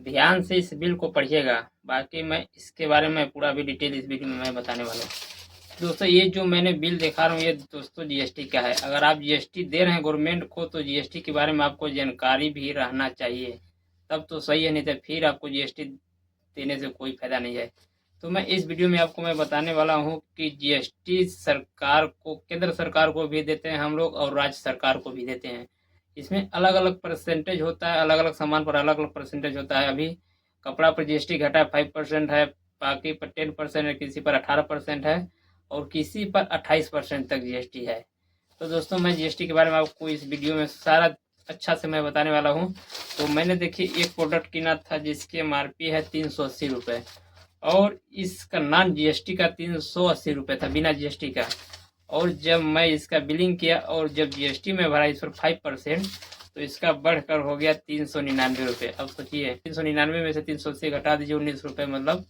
ध्यान से इस बिल को पढ़िएगा। बाकी मैं इसके बारे में पूरा भी डिटेल इस वीडियो में मैं बताने वाला हूँ। दोस्तों ये जो मैंने बिल दिखा रहा हूँ ये दोस्तों जीएसटी का है। अगर आप जीएसटी दे रहे हैं गवर्नमेंट को तो जीएसटी के बारे में आपको जानकारी भी रहना चाहिए, तब तो सही है, नहीं तो फिर आपको जीएसटी देने से कोई फायदा नहीं है। तो मैं इस वीडियो में आपको मैं बताने वाला हूँ कि जीएसटी सरकार को, केंद्र सरकार को भी देते हैं हम लोग और राज्य सरकार को भी देते हैं। इसमें अलग अलग परसेंटेज होता है, अलग अलग सामान पर अलग अलग परसेंटेज होता है। अभी कपड़ा पर जीएसटी घटा है 5% है, बाकी पर 10% है, किसी पर 18% है और किसी पर 28% तक जीएसटी है। तो दोस्तों मैं जीएसटी के बारे में आपको इस वीडियो में सारा अच्छा से मैं बताने वाला हूँ। तो मैंने देखिए एक प्रोडक्ट किना था जिसकी एमआरपी है 380 रुपये और इसका नॉन जीएसटी का 380 रुपये था बिना जीएसटी का। और जब मैं इसका बिलिंग किया और जब जीएसटी में भरा इस पर 5% तो इसका बढ़कर हो गया 399 रुपये। अब सोचिए 399 में से 380 घटा दीजिए, 19 रुपये मतलब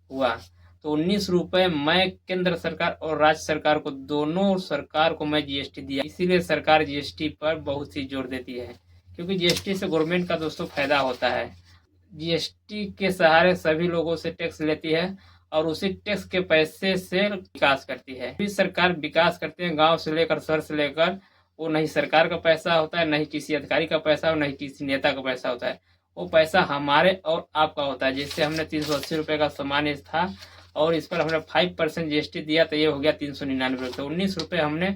हुआ। तो 19 रुपये मैं केंद्र सरकार और राज्य सरकार को, दोनों सरकार को मैं जीएसटी दिया। इसीलिए सरकार जीएसटी पर बहुत सी जोर देती है, क्योंकि जीएसटी से गवर्नमेंट का दोस्तों फायदा होता है। जीएसटी के सहारे सभी लोगों से टैक्स लेती है और उसी टैक्स के पैसे से विकास करती है। भी सरकार विकास करते हैं गांव से लेकर शहर से लेकर, वो नहीं सरकार का पैसा होता है, नहीं किसी अधिकारी का पैसा और नहीं किसी नेता का पैसा होता है। वो पैसा हमारे और आपका होता है। जैसे हमने 380 रुपये का सामान था और इस पर हमने 5% जीएसटी दिया तो ये हो गया 399 रुपये। 19 रुपये हमने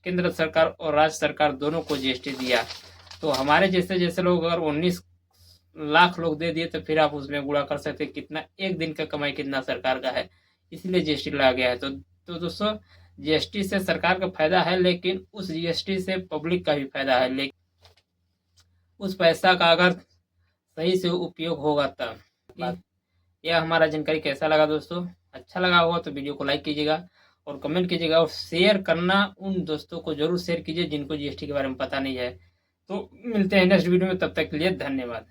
केंद्र सरकार और राज्य सरकार दोनों को जीएसटी दिया। तो हमारे जैसे जैसे लोग अगर 19 लाख लोग दे दिए तो फिर आप उसमें गुणा कर सकते हैं कितना एक दिन का कमाई कितना सरकार का है। इसलिए जीएसटी लाया गया है। तो दोस्तों जीएसटी से सरकार का फायदा है, लेकिन उस जीएसटी से पब्लिक का भी फायदा है। लेकिन उस पैसा का अगर सही से उपयोग होगा तब। यह हमारा जानकारी कैसा लगा दोस्तों? अच्छा लगा होगा तो वीडियो को लाइक कीजिएगा और कमेंट कीजिएगा और शेयर करना उन दोस्तों को जरूर शेयर कीजिए जिनको जीएसटी के बारे में पता नहीं है। तो मिलते हैं नेक्स्ट वीडियो में, तब तक के लिए धन्यवाद।